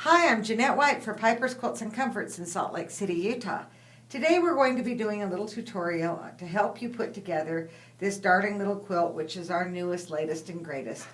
Hi, I'm Jeanette White for Piper's Quilts and Comforts in Salt Lake City, Utah. Today we're going to be doing a little tutorial to help you put together this darling little quilt, which is our newest, latest, and greatest.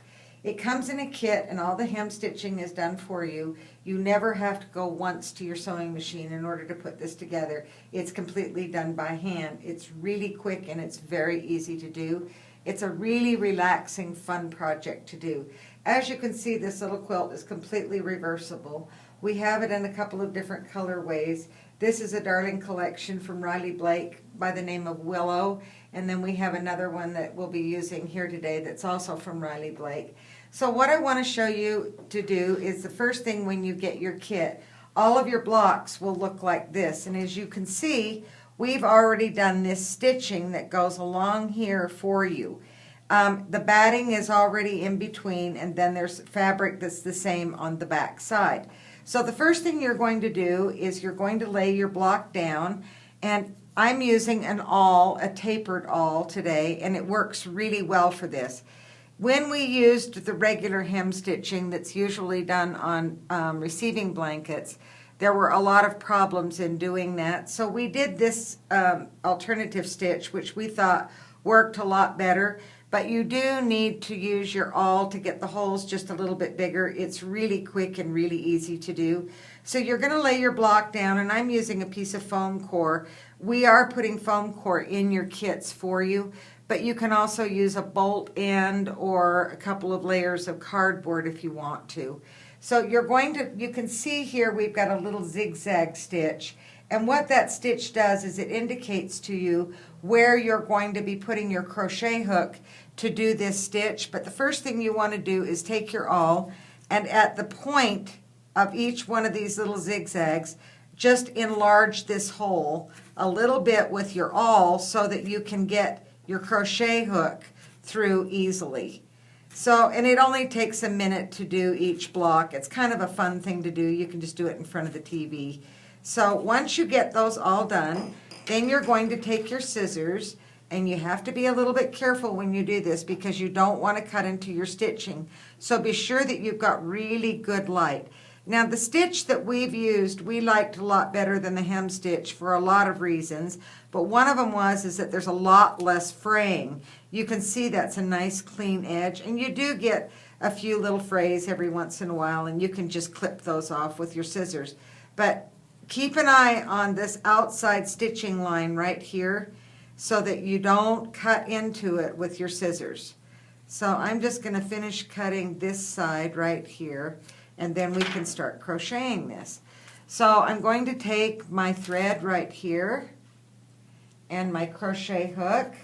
It comes in a kit and all the hem stitching is done for you. You never have to go once to your sewing machine in order to put this together. It's completely done by hand. It's really quick and it's very easy to do. It's a really relaxing, fun project to do. As you can see, this little quilt is completely reversible. We have it in a couple of different colorways. This is a darling collection from Riley Blake by the name of Willow, and then we have another one that we'll be using here today that's also from Riley Blake. So what I want to show you to do is the first thing when you get your kit, all of your blocks will look like this, and as you can see, we've already done this stitching that goes along here for you. The batting is already in between, and then there's fabric that's the same on the back side. So the first thing you're going to do is you're going to lay your block down, and I'm using an awl, a tapered awl today, and it works really well for this. When we used the regular hem stitching that's usually done on receiving blankets, there were a lot of problems in doing that. So we did this alternative stitch, which we thought worked a lot better. But you do need to use your awl to get the holes just a little bit bigger. It's really quick and really easy to do. So you're going to lay your block down, and I'm using a piece of foam core. We are putting foam core in your kits for you, but you can also use a bolt end or a couple of layers of cardboard if you want to. So you can see here we've got a little zigzag stitch, and what that stitch does is it indicates to you where you're going to be putting your crochet hook to do this stitch. But the first thing you want to do is take your awl, and at the point of each one of these little zigzags, just enlarge this hole a little bit with your awl so that you can get your crochet hook through easily. So, and it only takes a minute to do each block. It's kind of a fun thing to do. You can just do it in front of the TV. So once you get those all done, then you're going to take your scissors, and you have to be a little bit careful when you do this because you don't want to cut into your stitching. So be sure that you've got really good light. Now the stitch that we've used, we liked a lot better than the hem stitch for a lot of reasons, but one of them is that there's a lot less fraying. You can see that's a nice clean edge, and you do get a few little frays every once in a while, and you can just clip those off with your scissors. But keep an eye on this outside stitching line right here so that you don't cut into it with your scissors. So I'm just going to finish cutting this side right here, and then we can start crocheting this. So I'm going to take my thread right here and my crochet hook,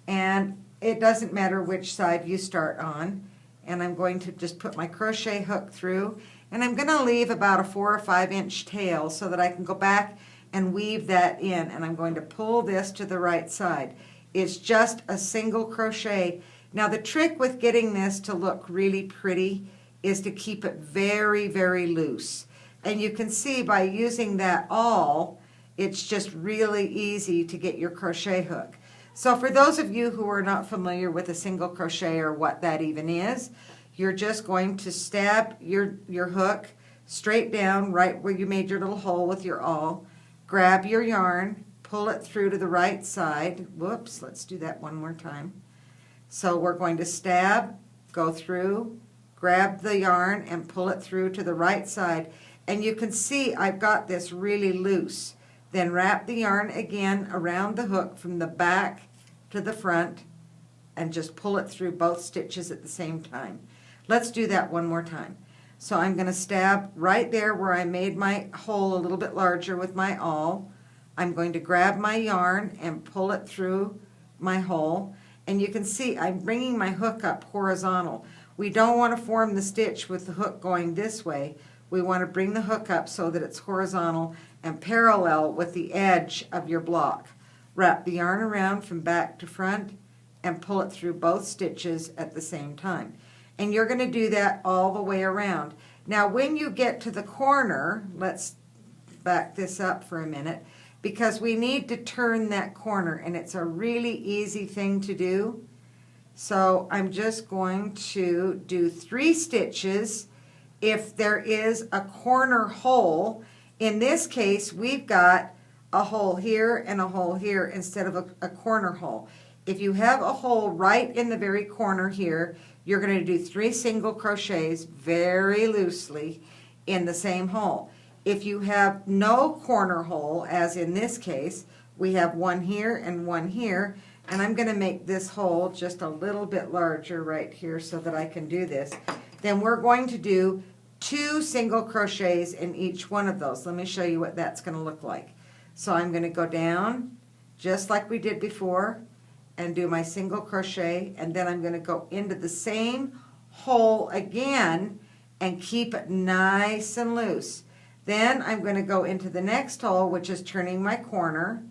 and it doesn't matter which side you start on, and I'm going to just put my crochet hook through, and I'm going to leave about a 4 or 5 inch tail so that I can go back and weave that in, and I'm going to pull this to the right side. It's just a single crochet. Now the trick with getting this to look really pretty is to keep it very, very loose. And you can see by using that awl, it's just really easy to get your crochet hook. So for those of you who are not familiar with a single crochet or what that even is, you're just going to stab your hook straight down right where you made your little hole with your awl, grab your yarn, pull it through to the right side. Whoops, let's do that one more time. So we're going to stab, go through, grab the yarn, and pull it through to the right side. And you can see I've got this really loose. Then wrap the yarn again around the hook from the back to the front and just pull it through both stitches at the same time. Let's do that one more time. So I'm going to stab right there where I made my hole a little bit larger with my awl. I'm going to grab my yarn and pull it through my hole. And you can see I'm bringing my hook up horizontal. We don't want to form the stitch with the hook going this way. We want to bring the hook up so that it's horizontal and parallel with the edge of your block. Wrap the yarn around from back to front and pull it through both stitches at the same time. And you're going to do that all the way around. Now when you get to the corner, let's back this up for a minute, because we need to turn that corner, and it's a really easy thing to do. So I'm just going to do 3 stitches if there is a corner hole. In this case, we've got a hole here and a hole here instead of a corner hole. If you have a hole right in the very corner here, you're going to do 3 single crochets very loosely in the same hole. If you have no corner hole, as in this case, we have one here and one here, and I'm going to make this hole just a little bit larger right here so that I can do this. Then we're going to do 2 single crochets in each one of those. Let me show you what that's going to look like. So I'm going to go down just like we did before and do my single crochet, and then I'm going to go into the same hole again and keep it nice and loose. Then I'm going to go into the next hole, which is turning my corner,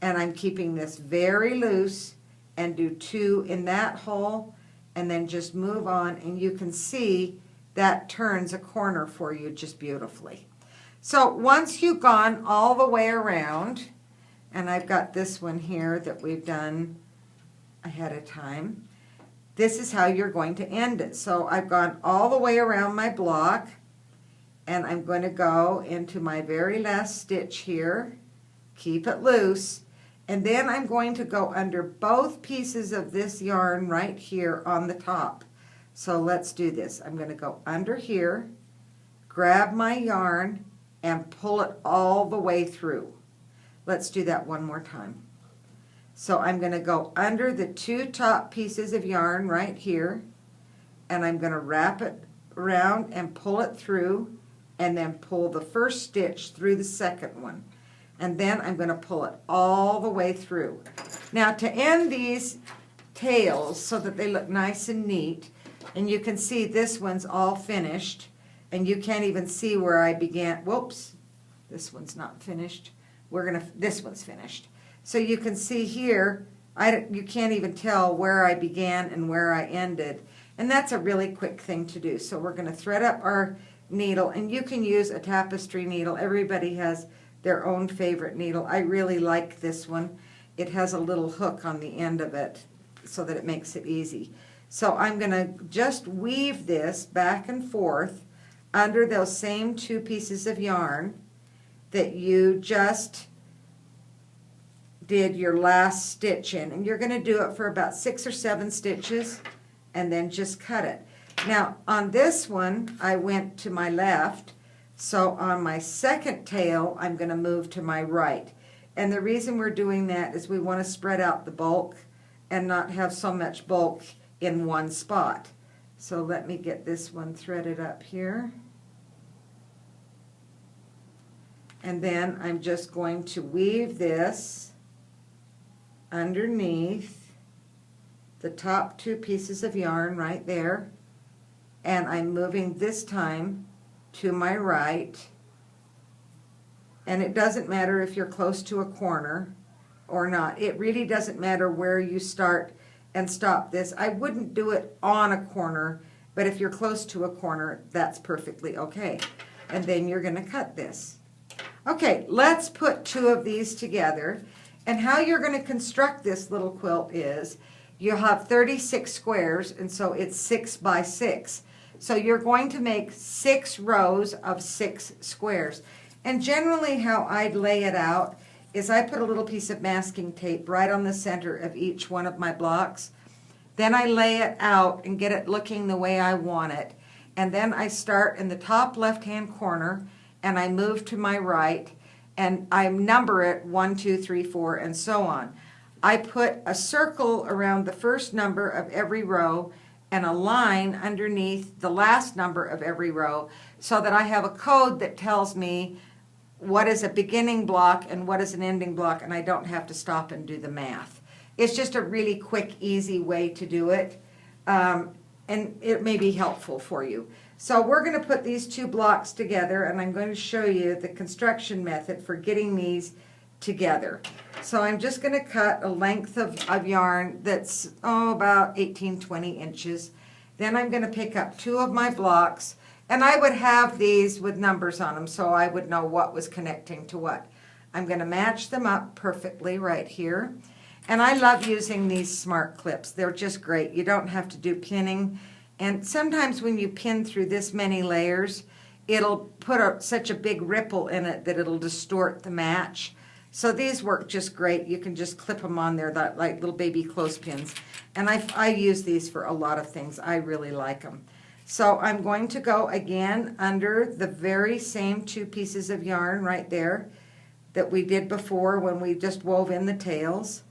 and I'm keeping this very loose and do 2 in that hole and then just move on, and you can see that turns a corner for you just beautifully. So once you've gone all the way around, and I've got this one here that we've done ahead of time, this is how you're going to end it. So I've gone all the way around my block, and I'm going to go into my very last stitch here, keep it loose, and then I'm going to go under both pieces of this yarn right here on the top. So let's do this. I'm going to go under here, grab my yarn, and pull it all the way through. Let's do that one more time. So I'm going to go under the 2 top pieces of yarn right here, and I'm going to wrap it around and pull it through, and then pull the first stitch through the second one. And then I'm going to pull it all the way through. Now to end these tails so that they look nice and neat, and you can see this one's all finished, and you can't even see where I began. Whoops, this one's not finished. This one's finished. So you can see here, you can't even tell where I began and where I ended. And that's a really quick thing to do. So we're going to thread up our needle, and you can use a tapestry needle. Everybody has their own favorite needle. I really like this one. It has a little hook on the end of it so that it makes it easy. So I'm going to just weave this back and forth under those same 2 pieces of yarn that you just did your last stitch in. And you're going to do it for about 6 or 7 stitches and then just cut it. Now on this one I went to my left, so on my second tail I'm going to move to my right. And the reason we're doing that is we want to spread out the bulk and not have so much bulk in one spot. So let me get this one threaded up here. And then I'm just going to weave this underneath the top 2 pieces of yarn right there. And I'm moving this time to my right. And it doesn't matter if you're close to a corner or not. It really doesn't matter where you start and stop this. I wouldn't do it on a corner, but if you're close to a corner, that's perfectly okay. And then you're going to cut this. Okay, let's put 2 of these together. And how you're going to construct this little quilt is you'll have 36 squares, and so it's 6 by 6. So you're going to make 6 rows of 6 squares. And generally how I'd lay it out is I put a little piece of masking tape right on the center of each one of my blocks. Then I lay it out and get it looking the way I want it. And then I start in the top left-hand corner and I move to my right and I number it 1, 2, 3, 4, and so on. I put a circle around the first number of every row and a line underneath the last number of every row so that I have a code that tells me what is a beginning block and what is an ending block, and I don't have to stop and do the math. It's just a really quick, easy way to do it, and it may be helpful for you. So we're going to put these 2 blocks together, and I'm going to show you the construction method for getting these together. So I'm just going to cut a length of yarn that's about 18-20 inches. Then I'm going to pick up 2 of my blocks, and I would have these with numbers on them so I would know what was connecting to what. I'm going to match them up perfectly right here. And I love using these smart clips. They're just great. You don't have to do pinning And sometimes when you pin through this many layers, it'll put such a big ripple in it that it'll distort the match. So these work just great. You can just clip them on there like little baby clothespins. And I use these for a lot of things. I really like them. So I'm going to go again under the very same 2 pieces of yarn right there that we did before when we just wove in the tails.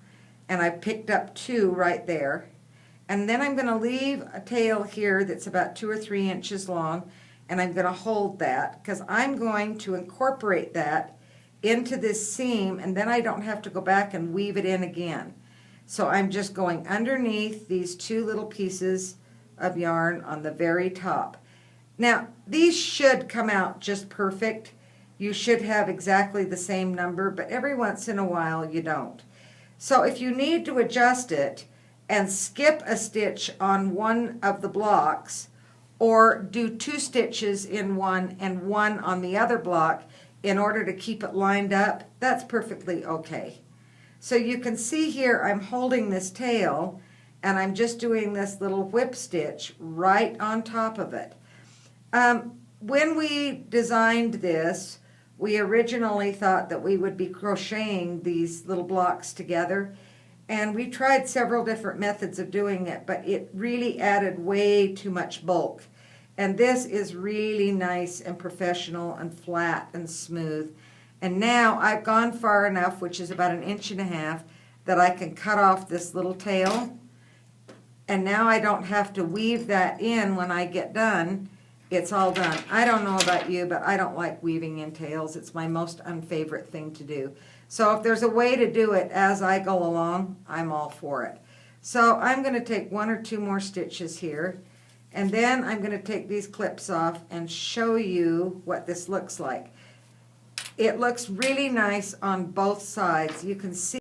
And I picked up 2 right there. And then I'm going to leave a tail here that's about 2 or 3 inches long, and I'm going to hold that because I'm going to incorporate that into this seam, and then I don't have to go back and weave it in again. So I'm just going underneath these 2 little pieces of yarn on the very top. Now, these should come out just perfect. You should have exactly the same number, but every once in a while you don't. So if you need to adjust it and skip a stitch on one of the blocks, or do 2 stitches in one and 1 on the other block in order to keep it lined up, that's perfectly okay. So you can see here I'm holding this tail and I'm just doing this little whip stitch right on top of it. When we designed this, we originally thought that we would be crocheting these little blocks together, and we tried several different methods of doing it, but it really added way too much bulk. And this is really nice and professional and flat and smooth. And now I've gone far enough, which is about 1.5 inches, that I can cut off this little tail. And now I don't have to weave that in when I get done. It's all done. I don't know about you, but I don't like weaving in tails. It's my most unfavorite thing to do. So if there's a way to do it as I go along, I'm all for it. So I'm going to take 1 or 2 more stitches here, and then I'm going to take these clips off and show you what this looks like. It looks really nice on both sides. You can see